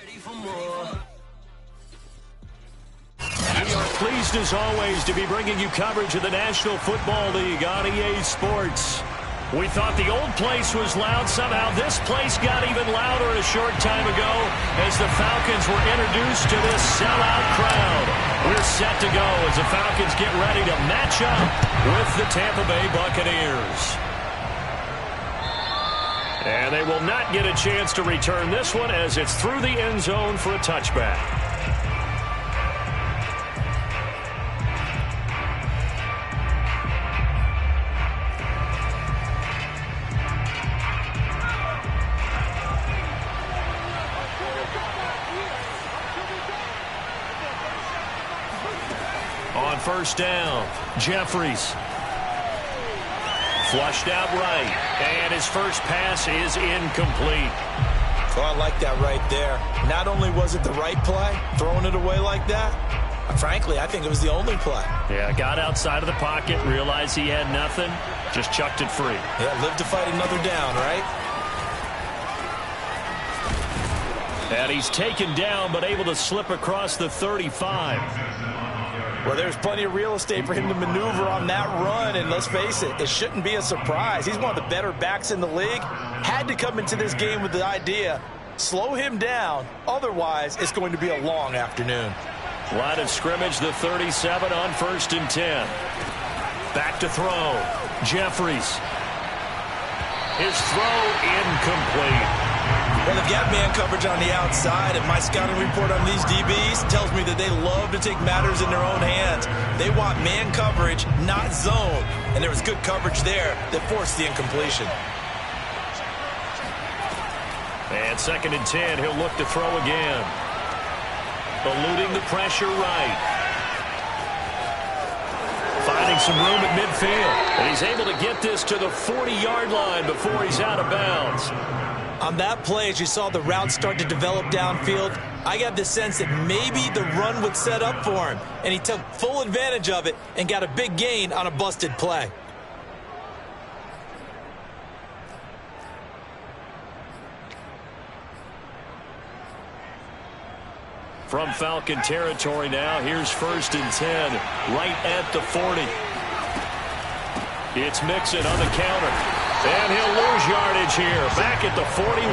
We are pleased as always to be bringing you coverage of the National Football League on EA Sports. We thought the old place was loud. Somehow this place got even louder a short time ago as the Falcons were introduced to this sellout crowd. We're set to go as the Falcons get ready to match up with the Tampa Bay Buccaneers. And they will not get a chance to return this one as it's through the end zone for a touchback. On first down, Jeffries. Flushed out right, and his first pass is incomplete. Oh, I like that right there. Not only was it the right play, throwing it away like that, frankly, I think it was the only play. Yeah, got outside of the pocket, realized he had nothing, just chucked it free. Yeah, live to fight another down, right? And he's taken down, but able to slip across the 35. Well, there's plenty of real estate for him to maneuver on that run, and let's face it, it shouldn't be a surprise. He's one of the better backs in the league. Had to come into this game with the idea, slow him down, otherwise it's going to be a long afternoon. Line of scrimmage, the 37 on 1st and 10. Back to throw. Jeffries. His throw incomplete. Well, they've got man coverage on the outside, and my scouting report on these DBs tells me that they love to take matters in their own hands. They want man coverage, not zone, and there was good coverage there that forced the incompletion. And 2nd and 10, he'll look to throw again. Eluding the pressure right. Finding some room at midfield, and he's able to get this to the 40-yard line before he's out of bounds. On that play, as you saw the route start to develop downfield, I got the sense that maybe the run would set up for him, and he took full advantage of it and got a big gain on a busted play. From Falcon territory now, here's 1st and 10, right at the 40. It's Mixon on the counter. And he'll lose yardage here, back at the 41.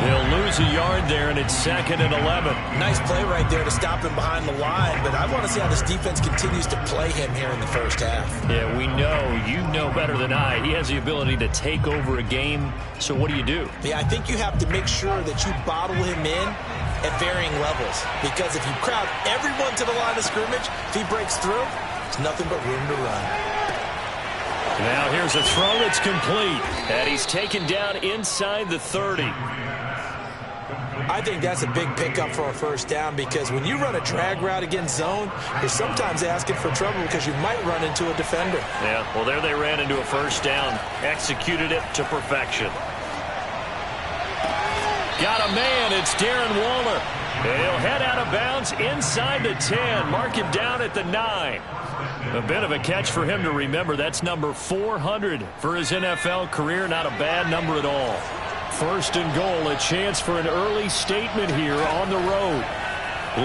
They'll lose a yard there, and it's 2nd and 11. Nice play right there to stop him behind the line, but I want to see how this defense continues to play him here in the first half. Yeah, we know, you know better than I, he has the ability to take over a game, so what do? Yeah, I think you have to make sure that you bottle him in at varying levels, because if you crowd everyone to the line of scrimmage, if he breaks through, there's nothing but room to run. Now here's a throw that's complete, and he's taken down inside the 30. I think that's a big pickup for a first down, because when you run a drag route against zone, you're sometimes asking for trouble because you might run into a defender. Yeah, well, there they ran into a first down, executed it to perfection. Got a man, it's Darren Waller. He'll head out of bounds inside the 10, mark him down at the 9. A bit of a catch for him to remember. That's number 400 for his NFL career. Not a bad number at all. 1st and goal, a chance for an early statement here on the road.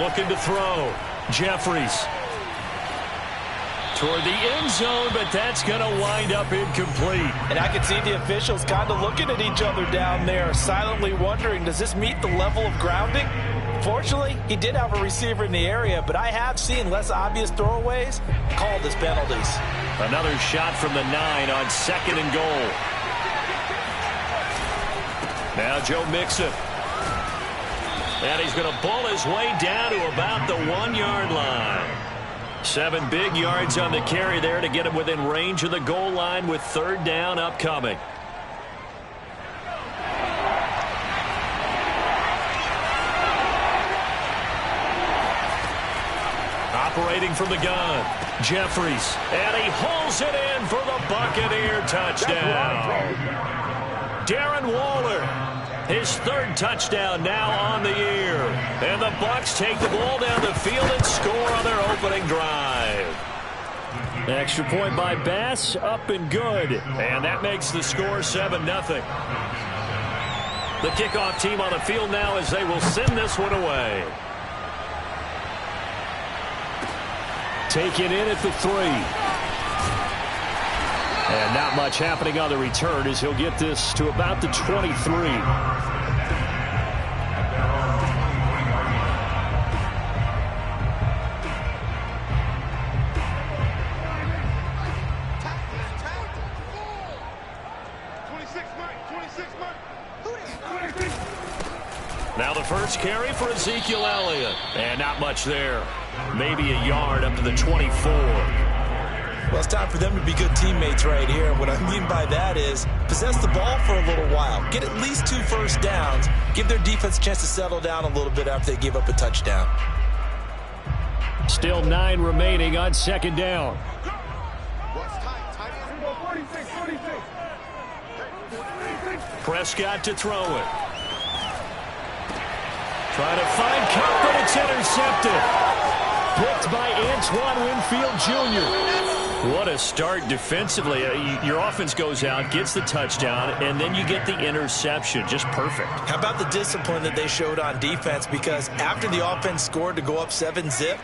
Looking to throw. Jeffries. Toward the end zone, but that's going to wind up incomplete. And I can see the officials kind of looking at each other down there, silently wondering, does this meet the level of grounding? Fortunately, he did have a receiver in the area, but I have seen less obvious throwaways called as penalties. Another shot from the 9 on 2nd and goal. Now Joe Mixon. And he's going to ball his way down to about the 1-yard line. 7 big yards on the carry there to get him within range of the goal line with 3rd down upcoming. Operating from the gun, Jeffries, and he hauls it in for the Buccaneer touchdown. Darren Waller, his 3rd touchdown now on the year. And the Bucs take the ball down the field and score on their opening drive. Extra point by Bass, up and good. And that makes the score 7-0. The kickoff team on the field now as they will send this one away. Taken in at the 3. And not much happening on the return as he'll get this to about the 23. Now the first carry for Ezekiel Elliott. And not much there. Maybe a yard up to the 24. Well, it's time for them to be good teammates right here. What I mean by that is possess the ball for a little while. Get at least 2 first downs. Give their defense a chance to settle down a little bit after they give up a touchdown. Still 9 remaining on second down. Prescott to throw it. Trying to find Cup, but it's intercepted. Picked by Antoine Winfield Jr. What a start defensively. Your offense goes out, gets the touchdown, and then you get the interception. Just perfect. How about the discipline that they showed on defense? Because after the offense scored to go up 7-zip,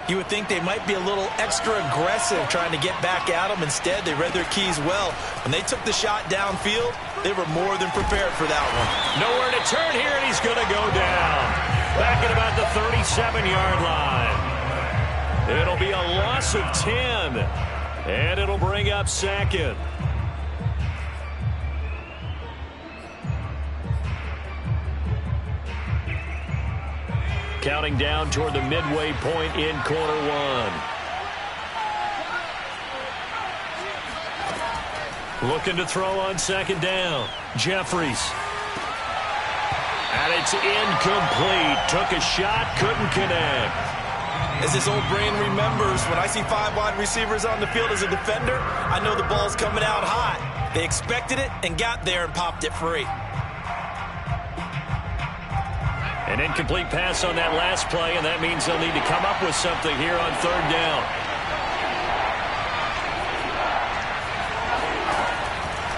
you would think they might be a little extra aggressive trying to get back at them. Instead, they read their keys well. When they took the shot downfield, they were more than prepared for that one. Nowhere to turn here, and he's going to go down. Back at about the 37-yard line. It'll be a loss of 10, and it'll bring up second. Counting down toward the midway point in quarter 1. Looking to throw on second down. Jeffries. And it's incomplete. Took a shot, couldn't connect. As this old brain remembers, when I see 5 wide receivers on the field as a defender, I know the ball's coming out hot. They expected it and got there and popped it free. An incomplete pass on that last play, and that means they'll need to come up with something here on third down.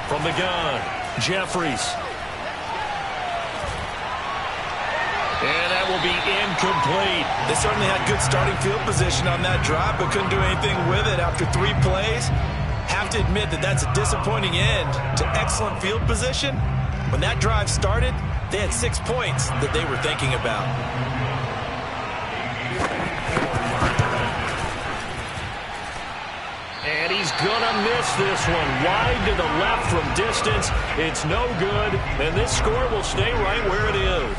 From the gun, Jeffries. And that will be incomplete. They certainly had good starting field position on that drive, but couldn't do anything with it after 3 plays. Have to admit that that's a disappointing end to excellent field position. When that drive started, they had 6 points that they were thinking about. And he's going to miss this one. Wide to the left from distance. It's no good, and this score will stay right where it is.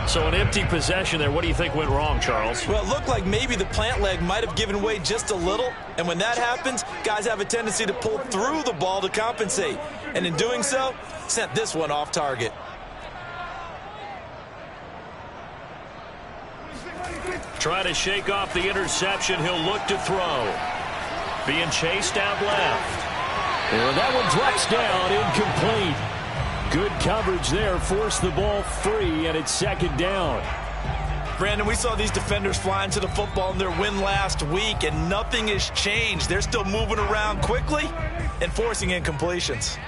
So an empty possession there. What do you think went wrong, Charles? Well, it looked like maybe the plant leg might have given way just a little. And when that happens, guys have a tendency to pull through the ball to compensate. And in doing so, sent this one off target. Try to shake off the interception. He'll look to throw. Being chased out left. And that one drops down, incomplete. Good coverage there, forced the ball free, and it's second down. Brandon, we saw these defenders flying to the football in their win last week, and nothing has changed. They're still moving around quickly and forcing incompletions.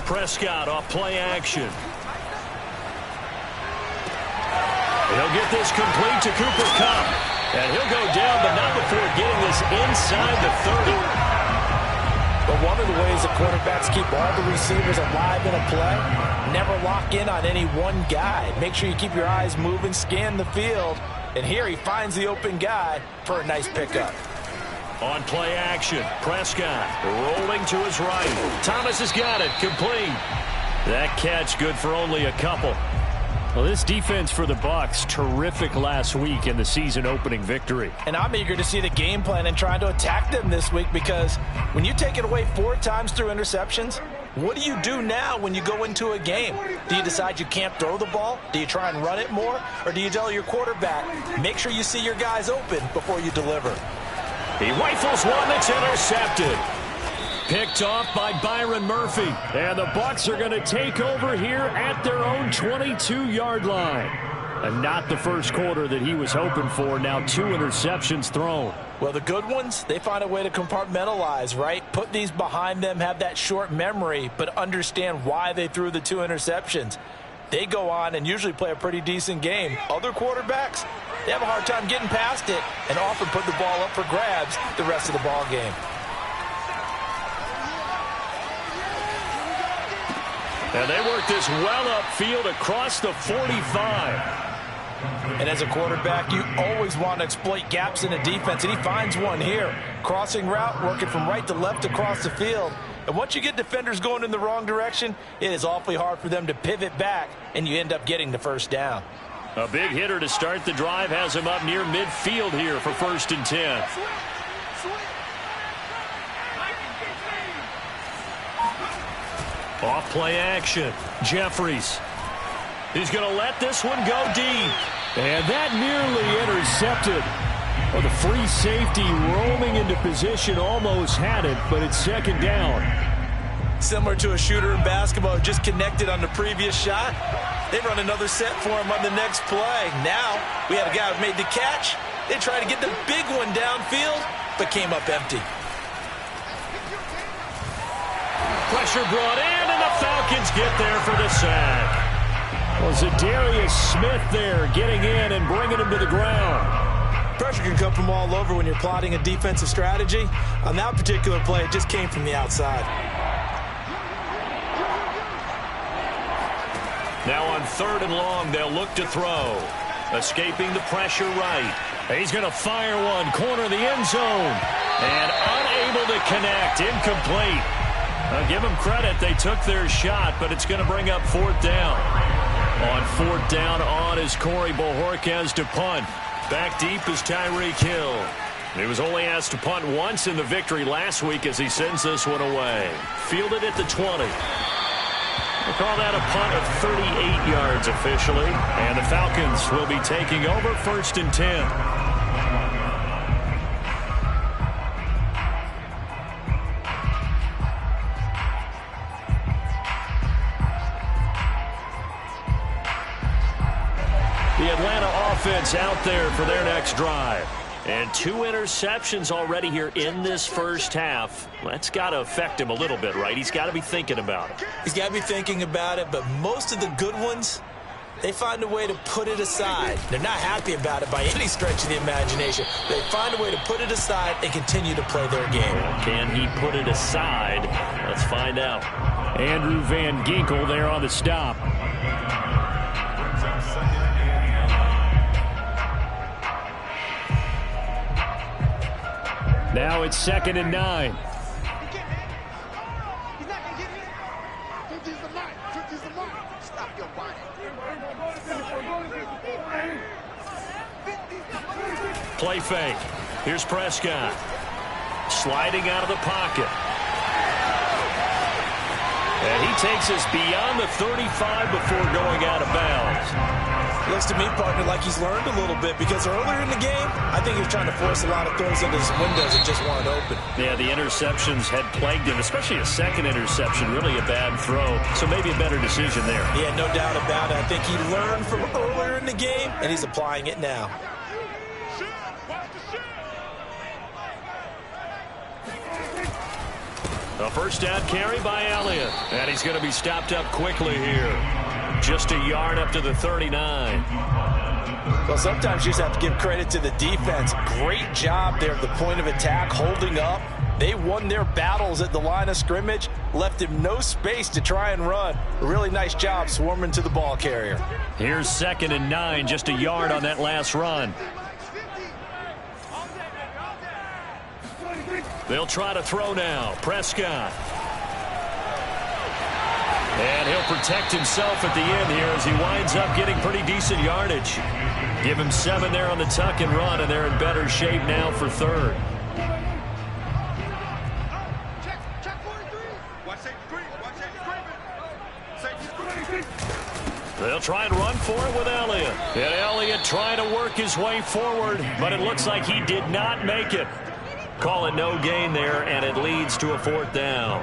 Prescott off play action. He'll get this complete to Cooper Kupp. And he'll go down, but not before getting this inside the 30. But one of the ways that quarterbacks keep all the receivers alive in a play, never lock in on any one guy. Make sure you keep your eyes moving, scan the field. And here he finds the open guy for a nice pickup. On play action, Prescott rolling to his right. Thomas has got it, complete. That catch good for only a couple. Well, this defense for the Bucs, terrific last week in the season-opening victory. And I'm eager to see the game plan and trying to attack them this week, because when you take it away 4 times through interceptions, what do you do now when you go into a game? Do you decide you can't throw the ball? Do you try and run it more? Or do you tell your quarterback, make sure you see your guys open before you deliver? He rifles one that's intercepted. Picked off by Byron Murphy. And the Bucs are going to take over here at their own 22-yard line. And not the first quarter that he was hoping for. Now 2 interceptions thrown. Well, the good ones, they find a way to compartmentalize, right? Put these behind them, have that short memory, but understand why they threw the 2 interceptions. They go on and usually play a pretty decent game. Other quarterbacks, they have a hard time getting past it and often put the ball up for grabs the rest of the ball game. And they work this well upfield across the 45. And as a quarterback, you always want to exploit gaps in a defense, and he finds one here. Crossing route, working from right to left across the field. And once you get defenders going in the wrong direction, it is awfully hard for them to pivot back, and you end up getting the first down. A big hitter to start the drive has him up near midfield here for 1st and 10. Off play action. Jeffries. He's going to let this one go deep. And that nearly intercepted. Well, the free safety roaming into position almost had it, but it's 2nd down. Similar to a shooter in basketball who just connected on the previous shot. They run another set for him on the next play. Now we have a guy who made the catch. They tried to get the big one downfield, but came up empty. Pressure brought in, and the Falcons get there for the sack. Well, Zadarius Smith there getting in and bringing him to the ground. Pressure can come from all over when you're plotting a defensive strategy. On that particular play, it just came from the outside. Now on 3rd and long, they'll look to throw. Escaping the pressure right. He's going to fire one, corner the end zone. And unable to connect, incomplete. Give them credit, they took their shot, but it's going to bring up 4th down. On 4th down on is Corey Bojorquez to punt. Back deep is Tyreek Hill. He was only asked to punt once in the victory last week as he sends this one away. Fielded at the 20. We'll call that a punt of 38 yards officially. And the Falcons will be taking over 1st and 10. The Atlanta offense out there for their next drive. And 2 interceptions already here in this first half. That's got to affect him a little bit, right? He's got to be thinking about it. He's got to be thinking about it, but most of the good ones, they find a way to put it aside. They're not happy about it by any stretch of the imagination. They find a way to put it aside and continue to play their game. Can he put it aside? Let's find out. Andrew Van Ginkel there on the stop. Now it's 2nd and 9. Play fake. Here's Prescott. Sliding out of the pocket. And he takes us beyond the 35 before going out of bounds. Looks to me, partner, like he's learned a little bit because earlier in the game, I think he was trying to force a lot of throws into his windows that just weren't open. Yeah, the interceptions had plagued him, especially a second interception, really a bad throw. So maybe a better decision there. Yeah, no doubt about it. I think he learned from earlier in the game, and he's applying it now. A 1st down carry by Elliott. And he's going to be stopped up quickly here. Just a yard up to the 39. Well, sometimes you just have to give credit to the defense. Great job there at the point of attack, holding up. They won their battles at the line of scrimmage, left him no space to try and run. A really nice job swarming to the ball carrier. Here's 2nd and 9, just a yard on that last run. They'll try to throw now. Prescott. And he'll protect himself at the end here as he winds up getting pretty decent yardage. Give him 7 there on the tuck and run, and they're in better shape now for 3rd. They'll try and run for it with Elliott. And Elliott trying to work his way forward, but it looks like he did not make it. Call it no gain there, and it leads to a 4th down.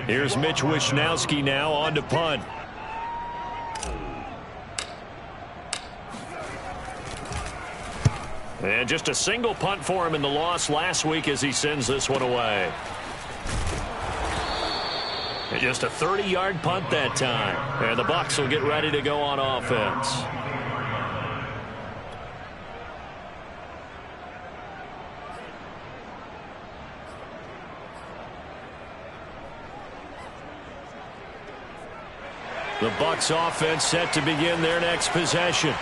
Here's Mitch Wishnowsky now on to punt. And just a single punt for him in the loss last week as he sends this one away. And just a 30-yard punt that time. And the Bucs will get ready to go on offense. The Bucs offense set to begin their next possession.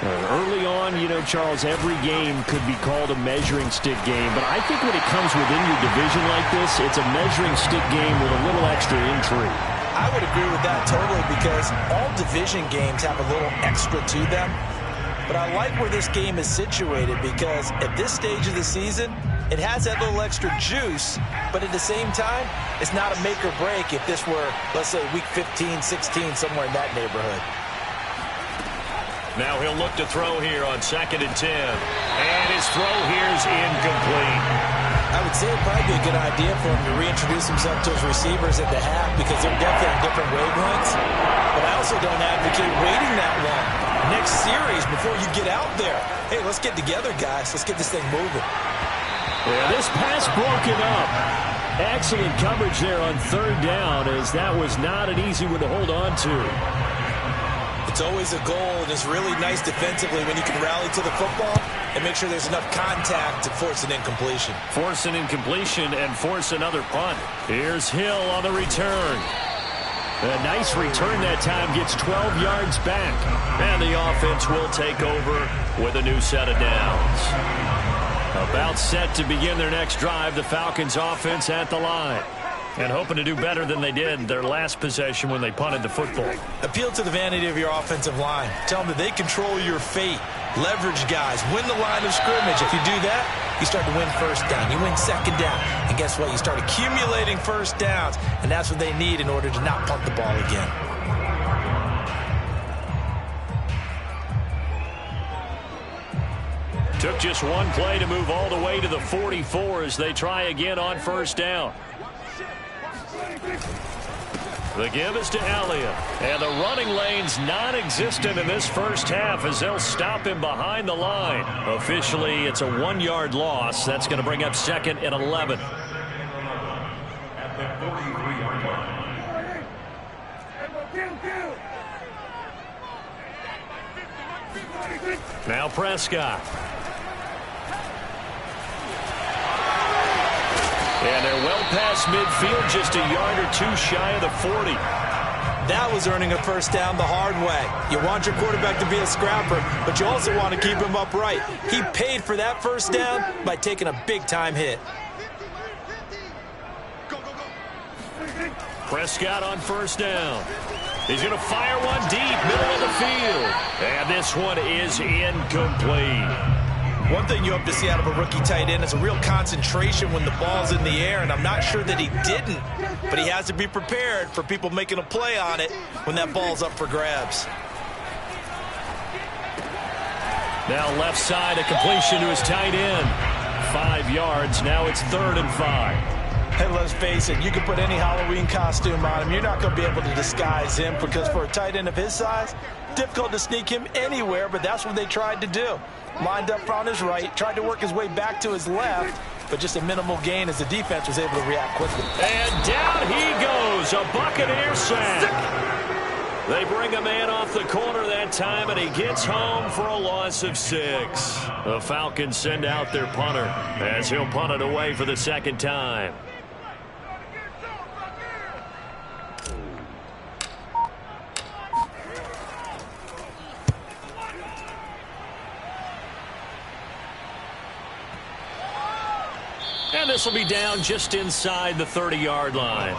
Early on, you know, Charles, every game could be called a measuring stick game. But I think when it comes within your division like this, it's a measuring stick game with a little extra intrigue. I would agree with that totally because all division games have a little extra to them. But I like where this game is situated because at this stage of the season, it has that little extra juice, but at the same time, it's not a make or break if this were, let's say, week 15, 16, somewhere in that neighborhood. Now he'll look to throw here on 2nd and 10. And his throw here is incomplete. I would say it'd probably be a good idea for him to reintroduce himself to his receivers at the half because they're definitely on different wavelengths. But I also don't advocate waiting that long. Next series, before you get out there, hey, let's get together, guys. Let's get this thing moving. Yeah, this pass broken up. Excellent coverage there on 3rd down as that was not an easy one to hold on to. It's always a goal, and it's really nice defensively when you can rally to the football and make sure there's enough contact to force an incompletion. Force an incompletion and force another punt. Here's Hill on the return. A nice return that time, gets 12 yards back. And the offense will take over with a new set of downs. About set to begin their next drive, the Falcons offense at the line. And hoping to do better than they did their last possession when they punted the football. Appeal to the vanity of your offensive line. Tell them that they control your fate. Leverage guys. Win the line of scrimmage. If you do that, you start to win 1st down. You win 2nd down. And guess what? You start accumulating 1st downs. And that's what they need in order to not punt the ball again. Took just one play to move all the way to the 44 as they try again on 1st down. The give is to Elliott. And the running lane's non-existent in this first half as they'll stop him behind the line. Officially, it's a 1-yard loss. That's going to bring up 2nd and 11. Now Prescott. And they're well past midfield, just a yard or two shy of the 40. That was earning a 1st down the hard way. You want your quarterback to be a scrapper, but you also want to keep him upright. He paid for that 1st down by taking a big-time hit. Prescott on 1st down. He's going to fire one deep, middle of the field. And this one is incomplete. One thing you hope to see out of a rookie tight end is a real concentration when the ball's in the air, and I'm not sure that he didn't, but he has to be prepared for people making a play on it when that ball's up for grabs. Now left side, a completion to his tight end. 5 yards, now it's 3rd and 5. Hey, let's face it, you can put any Halloween costume on him. You're not going to be able to disguise him because for a tight end of his size, difficult to sneak him anywhere, but that's what they tried to do. Lined up on his right, tried to work his way back to his left, but just a minimal gain as the defense was able to react quickly. And down he goes, a Buccaneer sack. They bring a man off the corner that time, and he gets home for a loss of 6. The Falcons send out their punter as he'll punt it away for the 2nd time. And this will be down just inside the 30-yard line.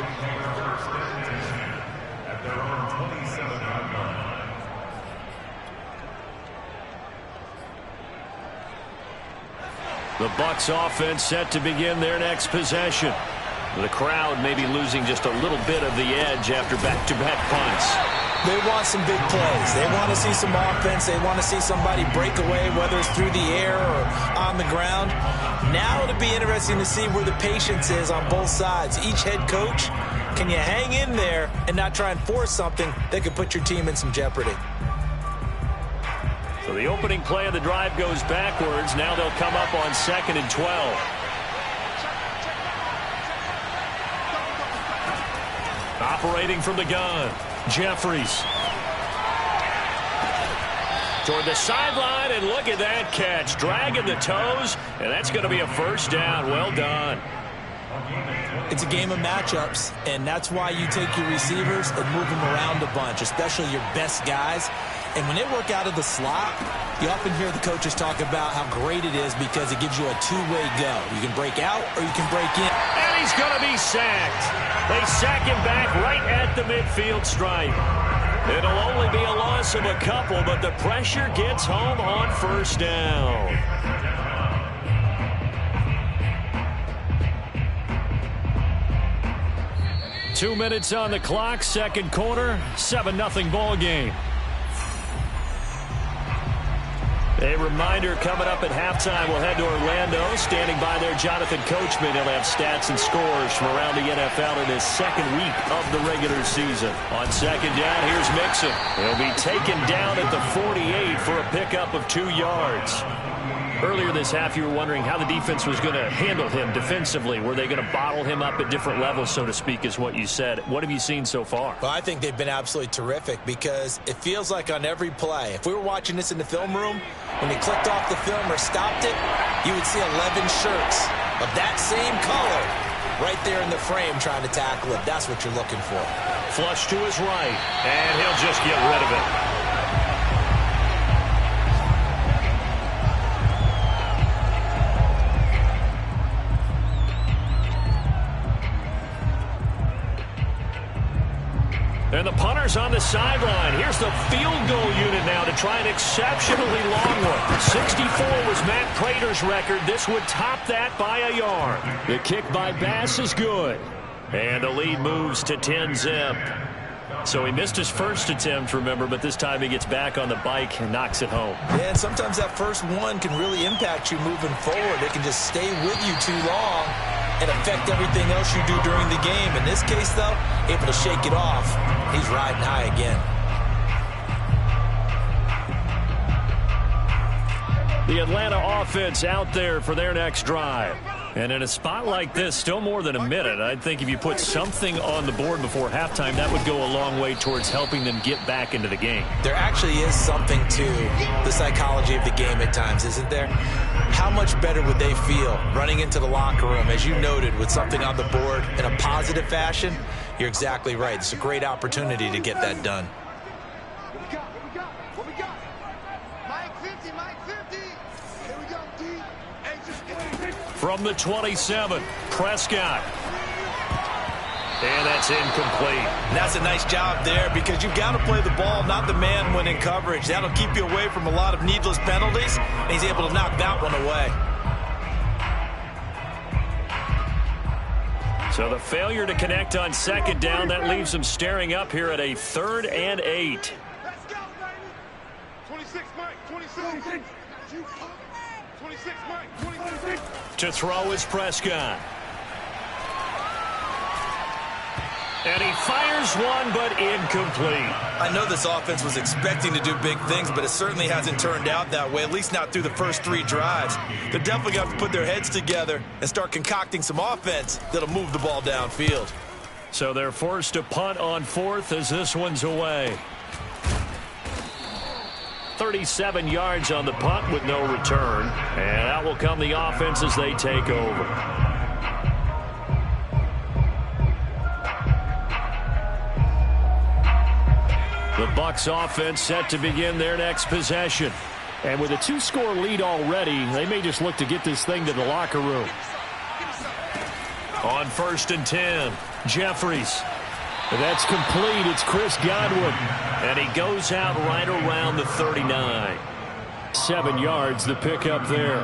The Bucs offense set to begin their next possession. The crowd may be losing just a little bit of the edge after back-to-back punts. They want some big plays. They want to see some offense. They want to see somebody break away, whether it's through the air or on the ground. Now it'll be interesting to see where the patience is on both sides. Each head coach, can you hang in there and not try and force something that could put your team in some jeopardy? So the opening play of the drive goes backwards. Now they'll come up on 2nd and 12. Operating from the gun, Jeffries. Toward the sideline, and look at that catch. Dragging the toes, and that's going to be a first down. Well done. It's a game of matchups, and that's why you take your receivers and move them around a bunch, especially your best guys. And when they work out of the slot, you often hear the coaches talk about how great it is because it gives you a two-way go. You can break out or you can break in. And he's going to be sacked. They sack him back right at the midfield stripe. It'll only be a loss of a couple, but the pressure gets home on first down. Two minutes on the clock, second quarter, 7-0 ball game. A reminder coming up at halftime, we'll head to Orlando. Standing by there, Jonathan Coachman. He'll have stats and scores from around the NFL in his second week of the regular season. On second down, here's Mixon. He'll be taken down at the 48 for a pickup of 2 yards. Earlier this half, you were wondering how the defense was going to handle him defensively. Were they going to bottle him up at different levels, so to speak, is what you said. What have you seen so far? Well, I think they've been absolutely terrific because it feels like on every play, if we were watching this in the film room, when he clicked off the film or stopped it, you would see 11 shirts of that same color right there in the frame trying to tackle it. That's what you're looking for. Flush to his right, and he'll just get rid of it. And the punter's on the sideline. Here's the field goal unit now to try an exceptionally long one. 64 was Matt Prater's record. This would top that by a yard. The kick by Bass is good. And the lead moves to 10-zip. So he missed his first attempt, remember, but this time he gets back on the bike and knocks it home. Yeah, and sometimes that first one can really impact you moving forward. It can just stay with you too long and affect everything else you do during the game. In this case, though, able to shake it off. He's riding high again. The Atlanta offense out there for their next drive. And in a spot like this, still more than a minute, I think if you put something on the board before halftime, that would go a long way towards helping them get back into the game. There actually is something to the psychology of the game at times, isn't there? How much better would they feel running into the locker room, as you noted, with something on the board in a positive fashion? You're exactly right. It's a great opportunity to get that done. From the 27, Prescott. And that's incomplete. And that's a nice job there because you've got to play the ball, not the man when in coverage. That'll keep you away from a lot of needless penalties, and he's able to knock that one away. So the failure to connect on second down, that leaves them staring up here at a 3rd and 8. Let's go, baby. 26, Mike. 26. 26, Mike. 26. To throw is Prescott. And he fires one, but incomplete. I know this offense was expecting to do big things, but it certainly hasn't turned out that way, at least not through the first 3 drives. They're definitely going to have to put their heads together and start concocting some offense that'll move the ball downfield. So they're forced to punt on 4th as this one's away. 37 yards on the punt with no return. And out will come the offense as they take over. The Bucs offense set to begin their next possession. And with a 2-score lead already, they may just look to get this thing to the locker room. On 1st and 10, Jeffries. That's complete. It's Chris Godwin. And he goes out right around the 39. 7 yards, the pickup there.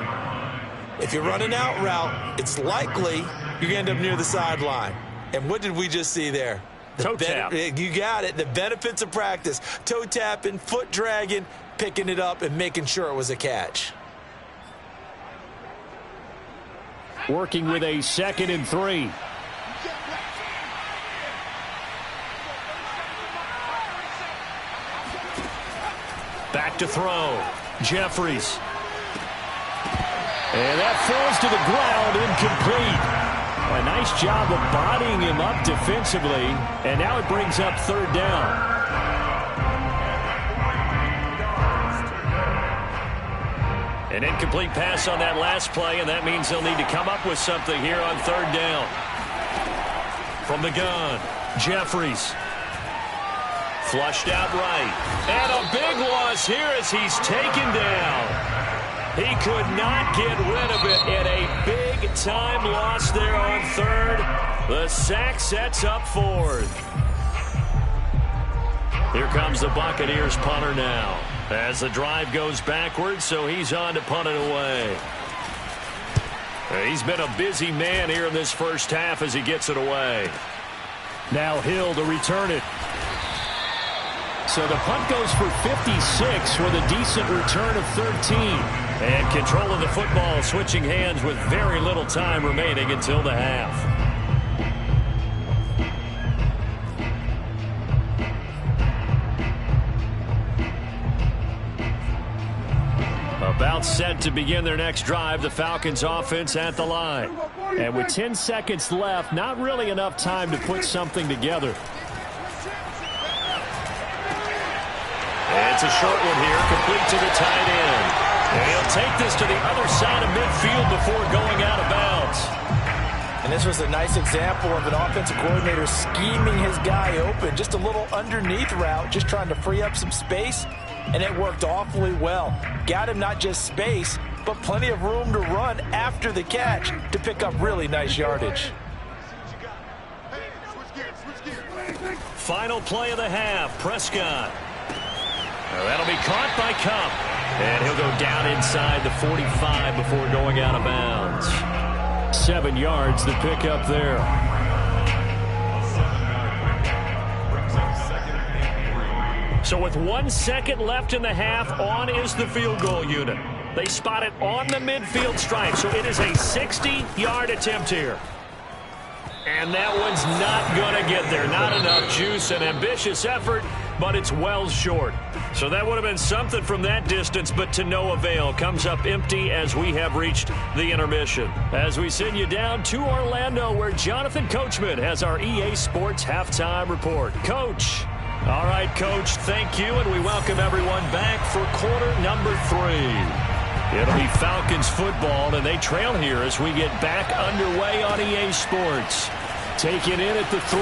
If you're running out route, it's likely you're going to end up near the sideline. And what did we just see there? Toe tap. You got it. The benefits of practice. Toe tapping, foot dragging, picking it up, and making sure it was a catch. Working with a 2nd and 3. Back to throw. Jeffries. And that falls to the ground, incomplete. A nice job of bodying him up defensively, and now it brings up third down. An incomplete pass on that last play, and that means they'll need to come up with something here on third down. From the gun, Jeffries. Flushed out right. And a big loss here as he's taken down. He could not get rid of it, and a big-time loss there on third. The sack sets up fourth. Here comes the Buccaneers punter now. As the drive goes backwards, so he's on to punt it away. He's been a busy man here in this first half as he gets it away. Now Hill to return it. So the punt goes for 56 with a decent return of 13. And control of the football switching hands with very little time remaining until the half. About set to begin their next drive, the Falcons offense at the line. And with 10 seconds left, not really enough time to put something together. It's a short one here, complete to the tight end. And he'll take this to the other side of midfield before going out of bounds. And this was a nice example of an offensive coordinator scheming his guy open. Just a little underneath route, just trying to free up some space. And it worked awfully well. Got him not just space, but plenty of room to run after the catch to pick up really nice yardage. Final play of the half, Prescott. Now that'll be caught by Cup. And he'll go down inside the 45 before going out of bounds. 7 yards to pick up there. So with 1 second left in the half, on is the field goal unit. They spot it on the midfield stripe, so it is a 60-yard attempt here. And that one's not going to get there. Not enough juice, an ambitious effort, but it's well short. So that would have been something from that distance, but to no avail. Comes up empty as we have reached the intermission. As we send you down to Orlando, where Jonathan Coachman has our EA Sports Halftime Report. Coach. All right, Coach, thank you, and we welcome everyone back for quarter number 3. It'll be Falcons football, and they trail here as we get back underway on EA Sports. Taken in at the 3.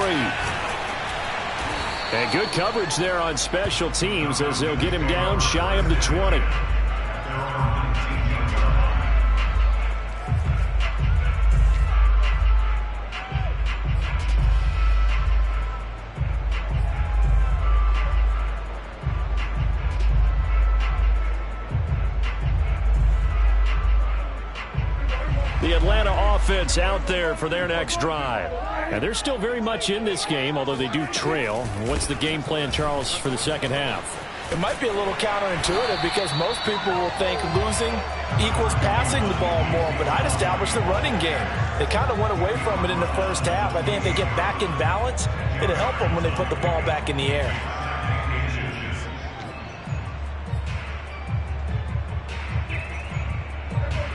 And good coverage there on special teams as they'll get him down shy of the 20. The Atlanta offense out there for their next drive. And they're still very much in this game, although they do trail. What's the game plan, Charles, for the second half? It might be a little counterintuitive because most people will think losing equals passing the ball more, but I'd establish the running game. They kind of went away from it in the first half. I think if they get back in balance, it'll help them when they put the ball back in the air.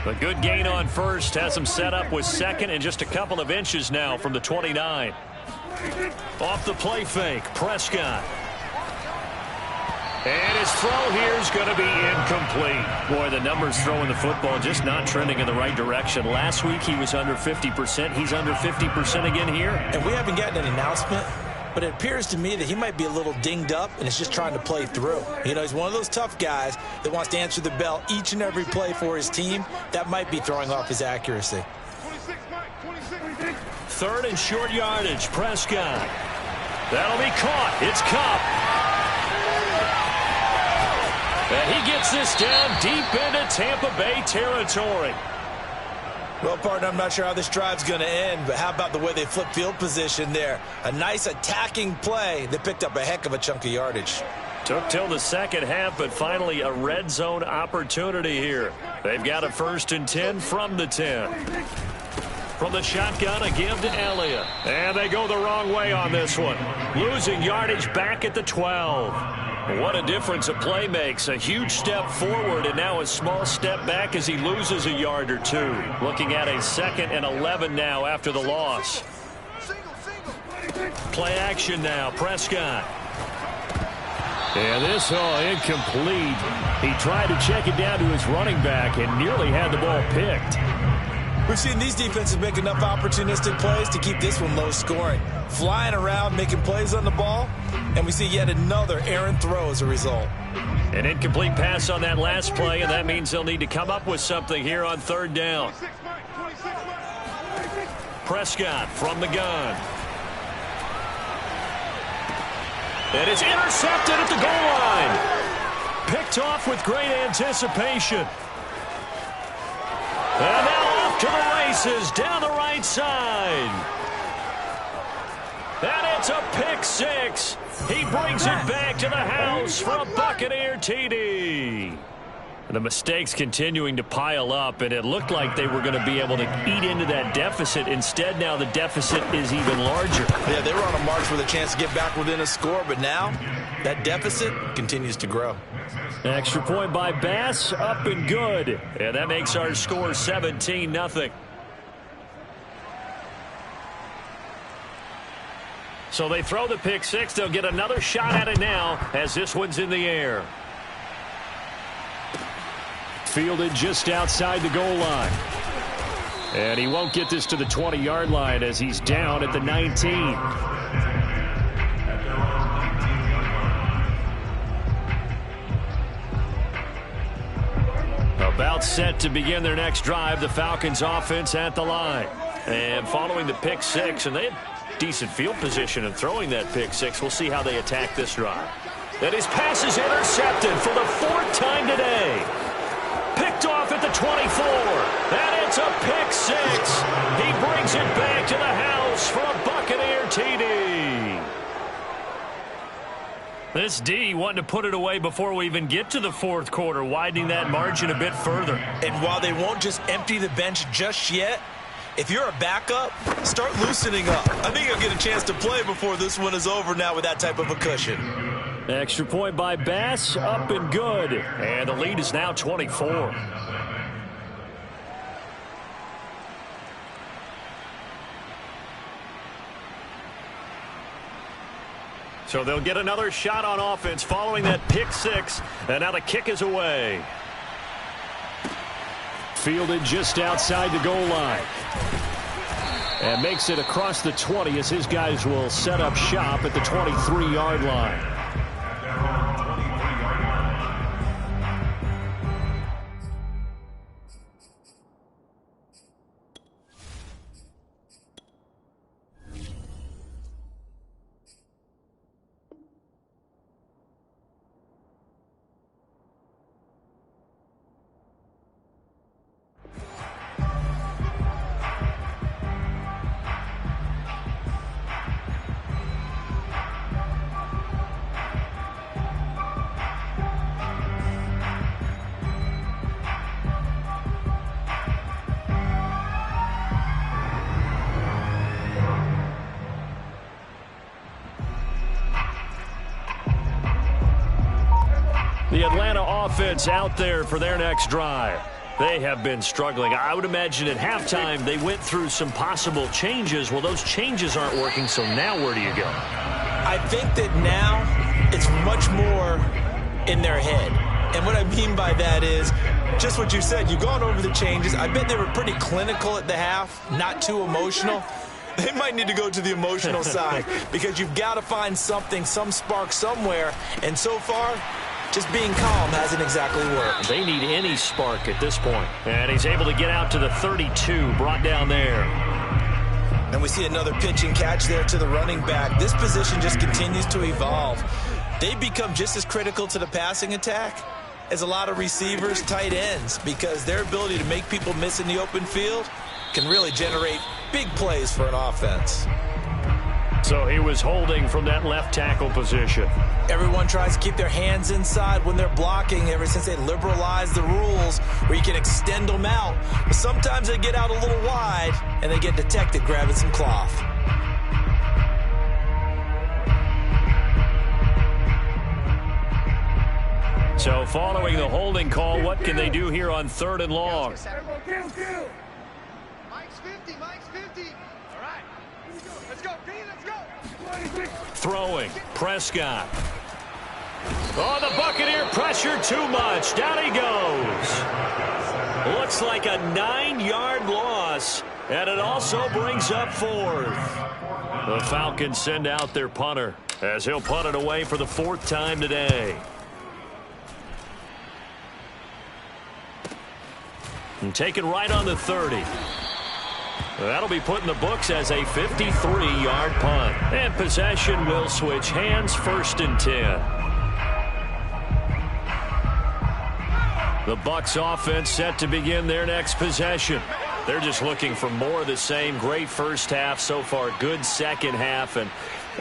A good gain on first has him set up with second and just a couple of inches now from the 29. Off the play fake, Prescott. And his throw here is going to be incomplete. Boy, the numbers throwing the football just not trending in the right direction. Last week he was under 50%. He's under 50% again here. And we haven't gotten an announcement, but it appears to me that he might be a little dinged up and is just trying to play through. You know, he's one of those tough guys that wants to answer the bell each and every play for his team. That might be throwing off his accuracy. 3rd and short yardage, Prescott. That'll be caught. It's Cup. And he gets this down deep into Tampa Bay territory. Well, partner, I'm not sure how this drive's going to end, but how about the way they flip field position there? A nice attacking play that picked up a heck of a chunk of yardage. Took till the second half, but finally a red zone opportunity here. They've got a 1st and 10 from the 10. From the shotgun, a give to Elliott. And they go the wrong way on this one. Losing yardage back at the 12. What a difference a play makes. A huge step forward and now a small step back as he loses a yard or two. Looking at a 2nd and 11 now after the loss. Play action now. Prescott. And this incomplete. He tried to check it down to his running back and nearly had the ball picked. We've seen these defenses make enough opportunistic plays to keep this one low scoring. Flying around, making plays on the ball, and we see yet another errant throw as a result. An incomplete pass on that last play, and that means they'll need to come up with something here on 3rd down. Prescott from the gun. And it's intercepted at the goal line. Picked off with great anticipation. And now off to the races down the right side. And it's a pick 6. He brings it back to the house for a Buccaneer TD. The mistakes continuing to pile up, and it looked like they were going to be able to eat into that deficit. Instead, now the deficit is even larger. Yeah, they were on a march with a chance to get back within a score, but now that deficit continues to grow. Extra point by Bass, up and good. And that makes our score 17-0. So they throw the pick 6. They'll get another shot at it now as this one's in the air. Fielded just outside the goal line. And he won't get this to the 20-yard line as he's down at the 19. About set to begin their next drive, the Falcons offense at the line. And following the pick 6, and they had decent field position in throwing that pick 6. We'll see how they attack this drive. And his pass is intercepted for the 4th time today. Picked off at the 24. And it's a pick 6. He brings it back to the house for a Buccaneer TD. This D wanting to put it away before we even get to the 4th quarter, widening that margin a bit further. And while they won't just empty the bench just yet, if you're a backup, start loosening up. I think you'll get a chance to play before this one is over now with that type of a cushion. Extra point by Bass, up and good. And the lead is now 24. So they'll get another shot on offense following that pick 6. And now the kick is away. Fielded just outside the goal line. And makes it across the 20 as his guys will set up shop at the 23-yard line. The Atlanta offense out there for their next drive. They have been struggling. I would imagine at halftime they went through some possible changes. Well, those changes aren't working, so now where do you go? I think that now it's much more in their head. And what I mean by that is just what you said. You've gone over the changes. I bet they were pretty clinical at the half, not too emotional. They might need to go to the emotional side because you've got to find something, some spark somewhere. And so far, just being calm hasn't exactly worked. They need any spark at this point. And he's able to get out to the 32, brought down there. And we see another pitch and catch there to the running back. This position just continues to evolve. They become just as critical to the passing attack as a lot of receivers, tight ends, because their ability to make people miss in the open field can really generate big plays for an offense. So he was holding from that left tackle position. Everyone tries to keep their hands inside when they're blocking ever since they liberalized the rules where you can extend them out. But sometimes they get out a little wide and they get detected grabbing some cloth. So following the holding call, what can they do here on 3rd and long? Mike's 50, Mike's 50. All right. Let's go, B, let's go. Throwing, Prescott. Oh, the Buccaneer pressure too much. Down he goes. Looks like a 9-yard loss, and it also brings up 4th. The Falcons send out their punter as he'll punt it away for the 4th time today. And taken right on the 30. That'll be put in the books as a 53-yard punt. And possession will switch hands, 1st and 10. The Bucs offense set to begin their next possession. They're just looking for more of the same. Great first half so far. Good second half. And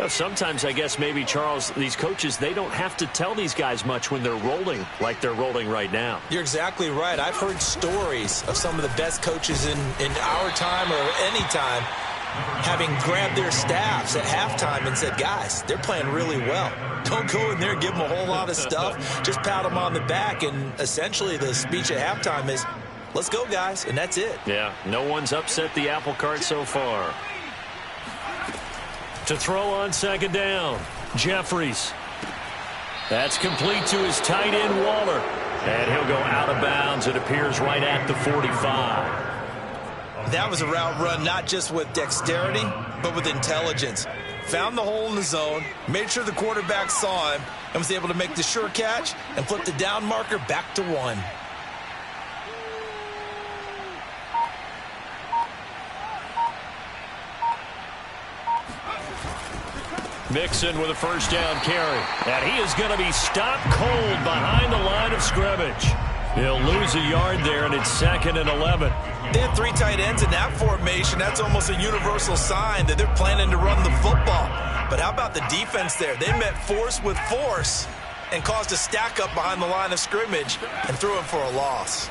sometimes I guess maybe, Charles, these coaches, they don't have to tell these guys much when they're rolling like they're rolling right now. You're exactly right. I've heard stories of some of the best coaches in our time or any time having grabbed their staffs at halftime and said, guys, they're playing really well. Don't go in there and give them a whole lot of stuff. Just pat them on the back. And essentially the speech at halftime is, let's go, guys. And that's it. Yeah, no one's upset the apple cart so far. To throw on 2nd down, Jeffries. That's complete to his tight end, Waller. And he'll go out of bounds. It appears right at the 45. That was a route run not just with dexterity, but with intelligence. Found the hole in the zone, made sure the quarterback saw him, and was able to make the sure catch and flip the down marker back to 1. Mixon with a 1st down carry. And he is going to be stopped cold behind the line of scrimmage. He'll lose a yard there, and it's 2nd and 11. They had 3 tight ends in that formation. That's almost a universal sign that they're planning to run the football. But how about the defense there? They met force with force and caused a stack up behind the line of scrimmage and threw him for a loss.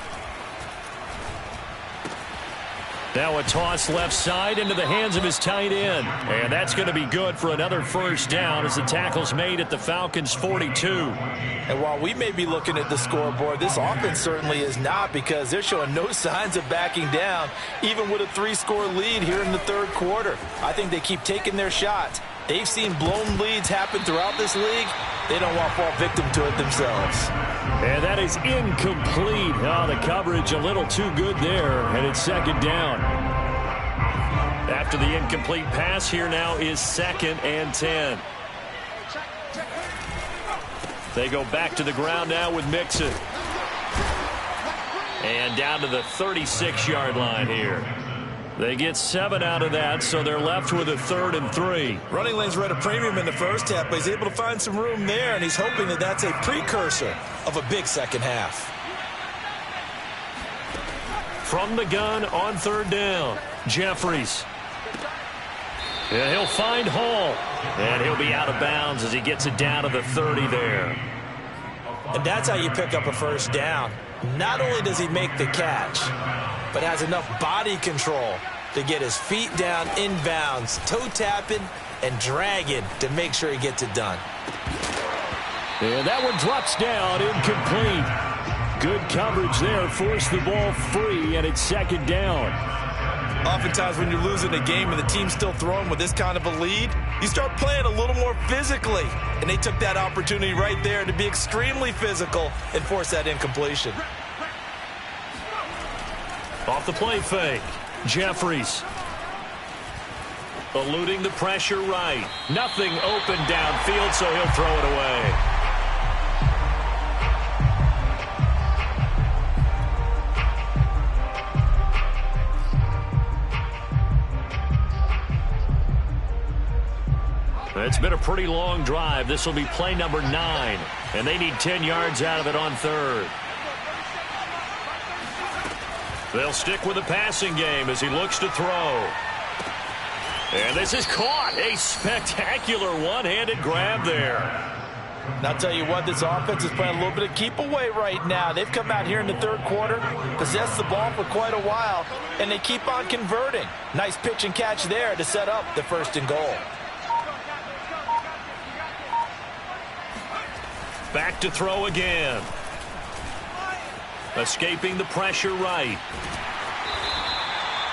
Now a toss left side into the hands of his tight end. And that's going to be good for another 1st down as the tackle's made at the Falcons' 42. And while we may be looking at the scoreboard, this offense certainly is not, because they're showing no signs of backing down, even with a 3-score lead here in the 3rd quarter. I think they keep taking their shots. They've seen blown leads happen throughout this league. They don't want to fall victim to it themselves. And that is incomplete. Oh, the coverage a little too good there, and it's 2nd down. After the incomplete pass, here now is 2nd and 10. They go back to the ground now with Mixon. And down to the 36-yard line here. They get 7 out of that, so they're left with a 3rd and 3. Running lanes were at a premium in the first half, but he's able to find some room there, and he's hoping that that's a precursor of a big second half. From the gun on 3rd down, Jeffries. And he'll find Hall, and he'll be out of bounds as he gets it down to the 30 there. And that's how you pick up a 1st down. Not only does he make the catch, but has enough body control to get his feet down inbounds, toe tapping and dragging to make sure he gets it done. And that one drops down, incomplete. Good coverage there, forced the ball free, and it's 2nd down. Oftentimes when you're losing a game and the team's still throwing with this kind of a lead, you start playing a little more physically. And they took that opportunity right there to be extremely physical and force that incompletion. Off the play fake, Jeffries. Eluding the pressure right. Nothing open downfield, so he'll throw it away. It's been a pretty long drive. This will be play number 9, and they need 10 yards out of it on 3rd. They'll stick with the passing game as he looks to throw. And this is caught. A spectacular one-handed grab there. And I'll tell you what, this offense is playing a little bit of keep away right now. They've come out here in the third quarter, possessed the ball for quite a while, and they keep on converting. Nice pitch and catch there to set up the 1st and goal. Back to throw again. Escaping the pressure right.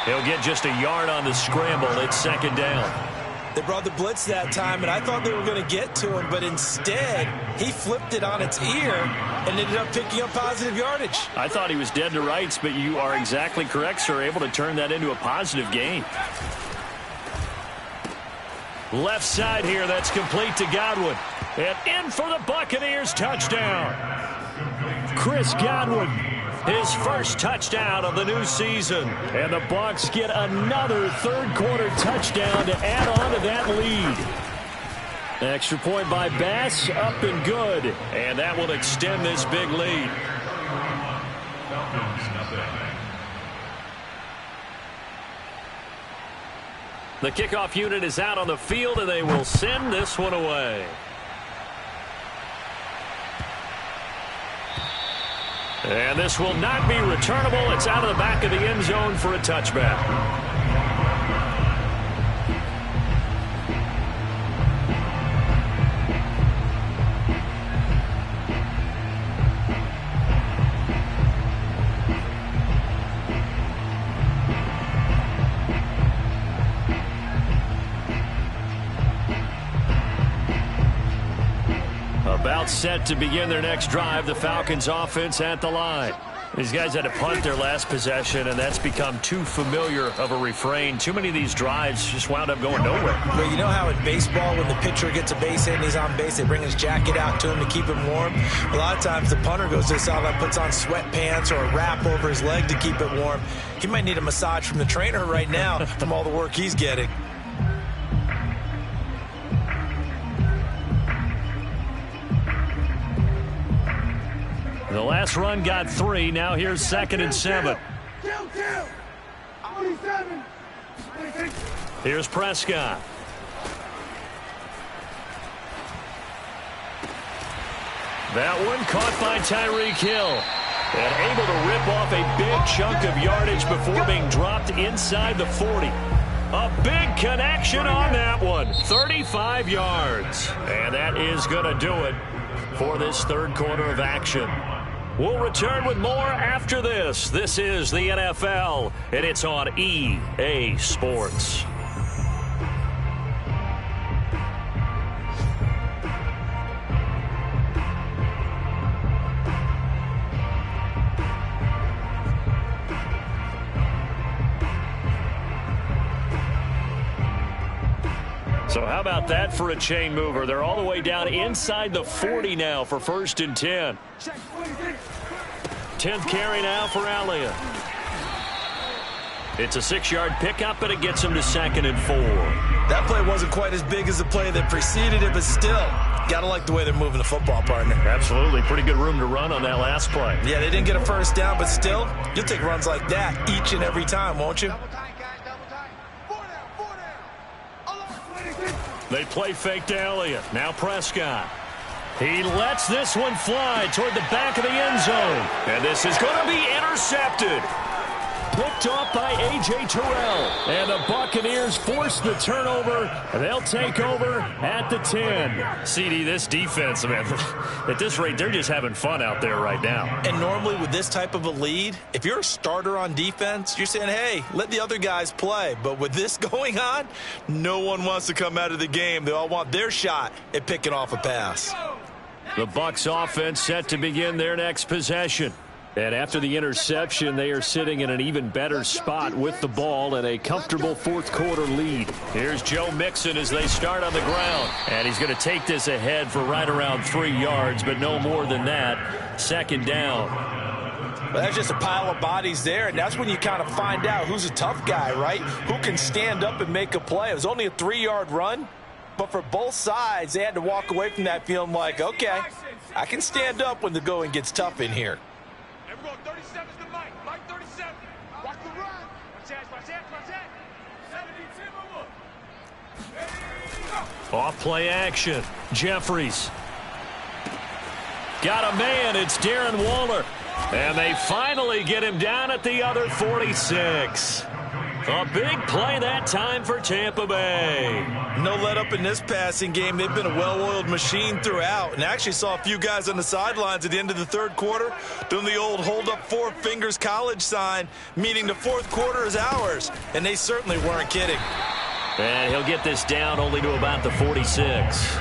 He'll get just a yard on the scramble. It's 2nd down. They brought the blitz that time, and I thought they were going to get to him, but instead, he flipped it on its ear and ended up picking up positive yardage. I thought he was dead to rights, but you are exactly correct, sir. Able to turn that into a positive gain. Left side here, that's complete to Godwin. And in for the Buccaneers, touchdown. Chris Godwin, his first touchdown of the new season. And the Bucs get another third-quarter touchdown to add on to that lead. Extra point by Bass, up and good. And that will extend this big lead. The kickoff unit is out on the field, and they will send this one away. And this will not be returnable. It's out of the back of the end zone for a touchback. About set to begin their next drive. The Falcons offense at the line. These guys had to punt their last possession, and that's become too familiar of a refrain. Too many of these drives just wound up going nowhere. Well, you know how in baseball, when the pitcher gets a base hit and he's on base, they bring his jacket out to him to keep him warm. A lot of times the punter goes to the sideline, puts on sweatpants or a wrap over his leg to keep it warm. He might need a massage from the trainer right now from all the work he's getting. The last run got 3. Now here's 2nd and 7. Here's Prescott. That one caught by Tyreek Hill. And able to rip off a big chunk of yardage before being dropped inside the 40. A big connection on that one. 35 yards. And that is going to do it for this third quarter of action. We'll return with more after this. This is the NFL, and it's on EA Sports. So how about that for a chain mover? They're all the way down inside the 40 now for 1st and 10. 10th carry now for Elliott. It's a 6-yard pickup, and it gets him to 2nd and 4. That play wasn't quite as big as the play that preceded it, but still, got to like the way they're moving the football, partner. Absolutely. Pretty good room to run on that last play. Yeah, they didn't get a first down, but still, you'll take runs like that each and every time, won't you? They play fake to Elliott. Now Prescott. He lets this one fly toward the back of the end zone. And this is going to be intercepted. Picked off by A.J. Terrell. And the Buccaneers force the turnover. And they'll take over at the 10. CD, this defense, man, at this rate, they're just having fun out there right now. And normally with this type of a lead, if you're a starter on defense, you're saying, hey, let the other guys play. But with this going on, no one wants to come out of the game. They all want their shot at picking off a pass. The Bucs offense set to begin their next possession. And after the interception, they are sitting in an even better spot with the ball and a comfortable fourth quarter lead. Here's Joe Mixon as they start on the ground. And he's going to take this ahead for right around 3 yards, but no more than that. 2nd down. Well, that's just a pile of bodies there, and that's when you kind of find out who's a tough guy, right? Who can stand up and make a play. It was only a 3-yard run, but for both sides, they had to walk away from that feeling like, okay, I can stand up when the going gets tough in here. 37 is the Mike. Mike 37. Watch the run. Watch that. 72. Off play action. Jeffries. Got a man. It's Darren Waller. And they finally get him down at the other 46. A big play that time for Tampa Bay. No let up in this passing game. They've been a well-oiled machine throughout. And I actually saw a few guys on the sidelines at the end of the third quarter doing the old hold up four fingers college sign, meaning the fourth quarter is ours. And they certainly weren't kidding. And he'll get this down only to about the 46.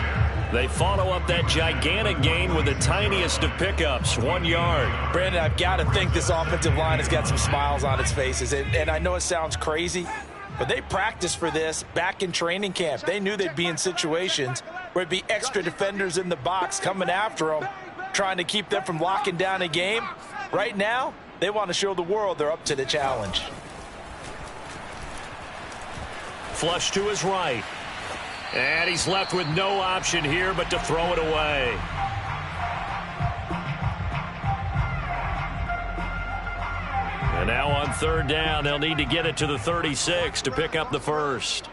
They follow up that gigantic gain with the tiniest of pickups, 1 yard. Brandon, I've got to think this offensive line has got some smiles on its faces. And I know it sounds crazy, but they practiced for this back in training camp. They knew they'd be in situations where it'd be extra defenders in the box coming after them, trying to keep them from locking down a game. Right now, they want to show the world they're up to the challenge. Flush to his right. And he's left with no option here but to throw it away. And now on third down, they'll need to get it to the 36 to pick up the first.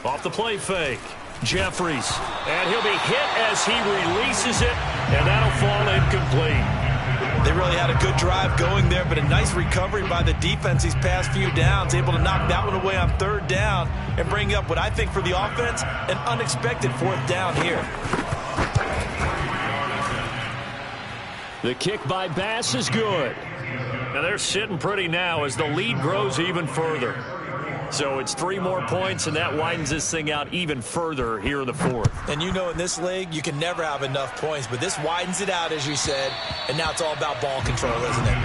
Off the play fake. Jeffries. And he'll be hit as he releases it, and that'll fall incomplete. They really had a good drive going there, but a nice recovery by the defense these past few downs, able to knock that one away on third down and bring up what I think for the offense, an unexpected fourth down here. The kick by Bass is good. Now they're sitting pretty now as the lead grows even further. So it's 3 more points, and that widens this thing out even further here in the fourth. And you know in this league, you can never have enough points, but this widens it out, as you said, and now it's all about ball control, isn't it?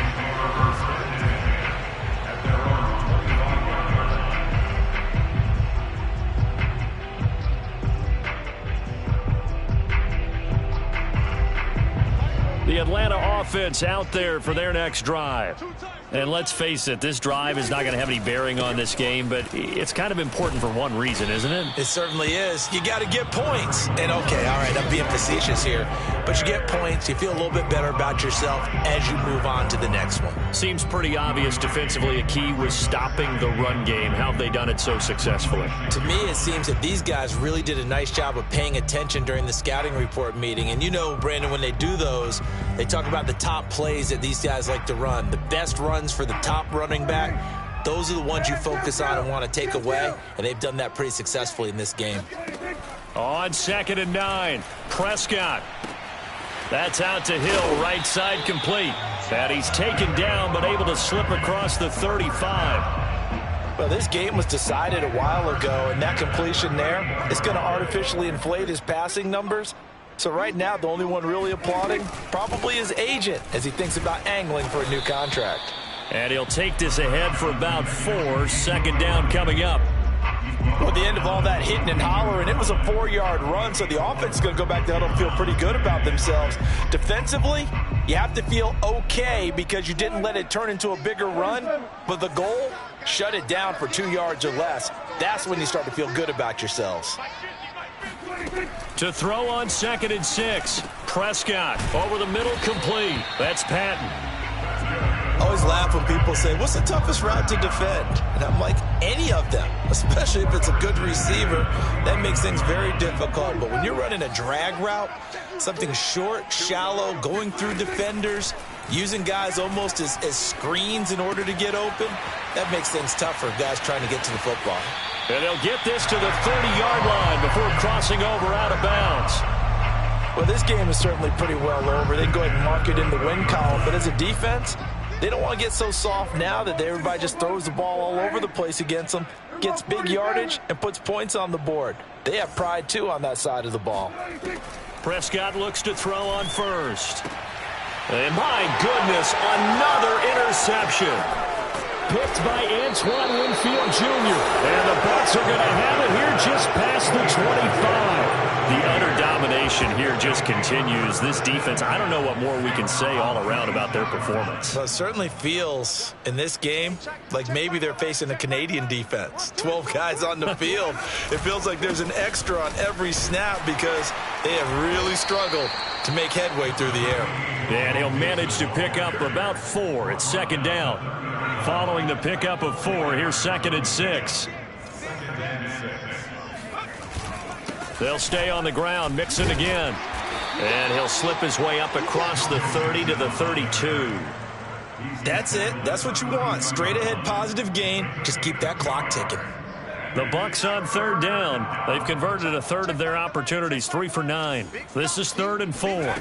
The Atlanta offense out there for their next drive. And let's face it, this drive is not going to have any bearing on this game, but it's kind of important for one reason, isn't it? It certainly is. You got to get points. And, okay, all right, I'm being facetious here, but you get points, you feel a little bit better about yourself as you move on to the next one. Seems pretty obvious defensively a key was stopping the run game. How have they done it so successfully? To me, it seems that these guys really did a nice job of paying attention during the scouting report meeting. And you know, Brandon, when they do those, they talk about the top plays that these guys like to run, the best runs for the top running back. Those are the ones you focus on and want to take away, and they've done that pretty successfully in this game. On 2nd and 9, Prescott. That's out to Hill, right side complete. And he's taken down but able to slip across the 35. Well, this game was decided a while ago, and that completion there is going to artificially inflate his passing numbers. So right now, the only one really applauding probably his agent as he thinks about angling for a new contract. And he'll take this ahead for about 4. 2nd down coming up. Well, at the end of all that hitting and hollering, it was a 4-yard run, so the offense is going to go back down and feel pretty good about themselves. Defensively, you have to feel okay because you didn't let it turn into a bigger run, but the goal, shut it down for 2 yards or less. That's when you start to feel good about yourselves. To throw on 2nd and 6. Prescott over the middle complete. That's Patton. I always laugh when people say, what's the toughest route to defend? And I'm like, any of them, especially if it's a good receiver. That makes things very difficult. But when you're running a drag route, something short, shallow, going through defenders, using guys almost as screens in order to get open, that makes things tough for guys trying to get to the football. And they'll get this to the 30-yard line before crossing over out of bounds. Well, this game is certainly pretty well over. They can go ahead and mark it in the win column. But as a defense, they don't want to get so soft now that everybody just throws the ball all over the place against them, gets big yardage, and puts points on the board. They have pride, too, on that side of the ball. Prescott looks to throw on first. And my goodness, another interception. Picked by Antoine Winfield Jr. And the Bucs are going to have it here just past the 25. The utter domination here just continues. This defense, I don't know what more we can say all around about their performance. Well, it certainly feels in this game like maybe they're facing a Canadian defense. 12 guys on the field. It feels like there's an extra on every snap because they have really struggled to make headway through the air. And he'll manage to pick up about 4 at 2nd down. Following the pickup of 4, here's 2nd and 6. They'll stay on the ground. Mixon again. And he'll slip his way up across the 30 to the 32. That's it. That's what you want. Straight ahead positive gain. Just keep that clock ticking. The Bucs on third down. They've converted a third of their opportunities, 3 for 9. This is 3rd and 4.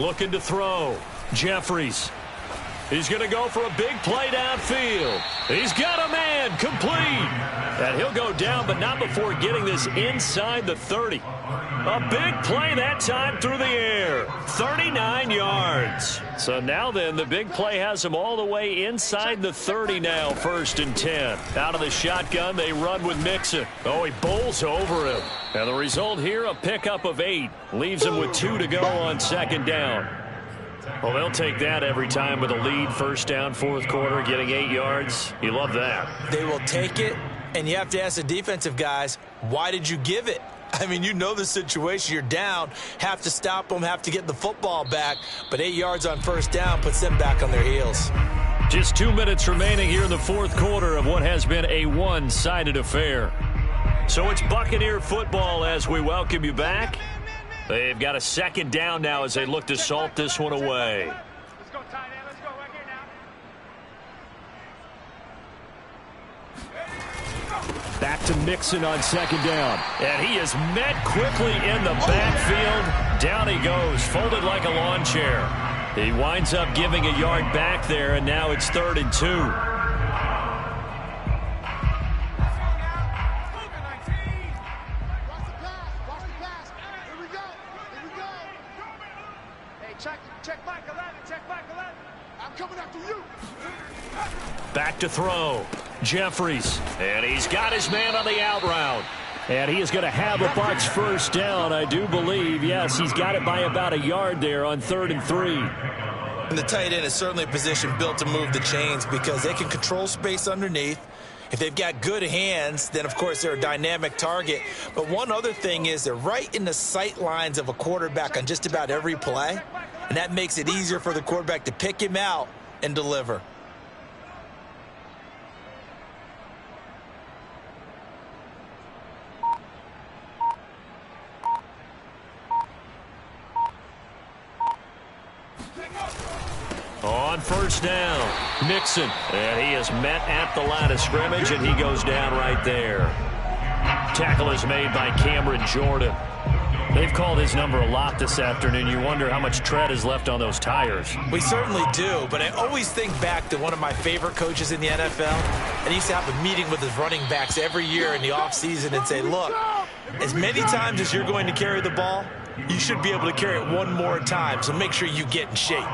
Looking to throw. Jeffries. He's going to go for a big play downfield. He's got a man, complete. And he'll go down, but not before getting this inside the 30. A big play that time through the air. 39 yards. So now then, the big play has him all the way inside the 30 now, 1st and 10. Out of the shotgun, they run with Mixon. Oh, he bowls over him. And the result here, a pickup of 8. Leaves him with 2 to go on 2nd down. Well, they'll take that every time with a lead. 1st down, 4th quarter, getting 8 yards. You love that. They will take it, and you have to ask the defensive guys, why did you give it? I mean, you know the situation. You're down, have to stop them, have to get the football back. But 8 yards on 1st down puts them back on their heels. Just 2 minutes remaining here in the 4th quarter of what has been a one-sided affair. So it's Buccaneer football as we welcome you back. They've got a 2nd down now as they look to salt this one away. Let's go, tight end. Let's go right here now. Back to Mixon on 2nd down. And he is met quickly in the backfield. Down he goes, folded like a lawn chair. He winds up giving a yard back there, and now it's 3rd and 2. Check back 11. Check back 11. I'm coming after you. Back to throw. Jeffries. And he's got his man on the out route. And he is going to have a Bucs 1st down, I do believe. Yes, he's got it by about a yard there on 3rd and 3. And the tight end is certainly a position built to move the chains because they can control space underneath. If they've got good hands, then, of course, they're a dynamic target. But one other thing is they're right in the sight lines of a quarterback on just about every play. And that makes it easier for the quarterback to pick him out and deliver. On 1st down, Mixon. And he is met at the line of scrimmage, and he goes down right there. Tackle is made by Cameron Jordan. They've called his number a lot this afternoon. You wonder how much tread is left on those tires. We certainly do, but I always think back to one of my favorite coaches in the NFL, and he used to have a meeting with his running backs every year in the offseason and say, look, as many times as you're going to carry the ball, you should be able to carry it one more time, so make sure you get in shape.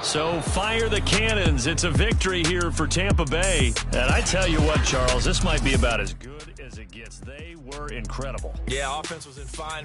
So fire the cannons. It's a victory here for Tampa Bay. And I tell you what, Charles, this might be about as good as it gets. They were incredible. Yeah, offense was in fine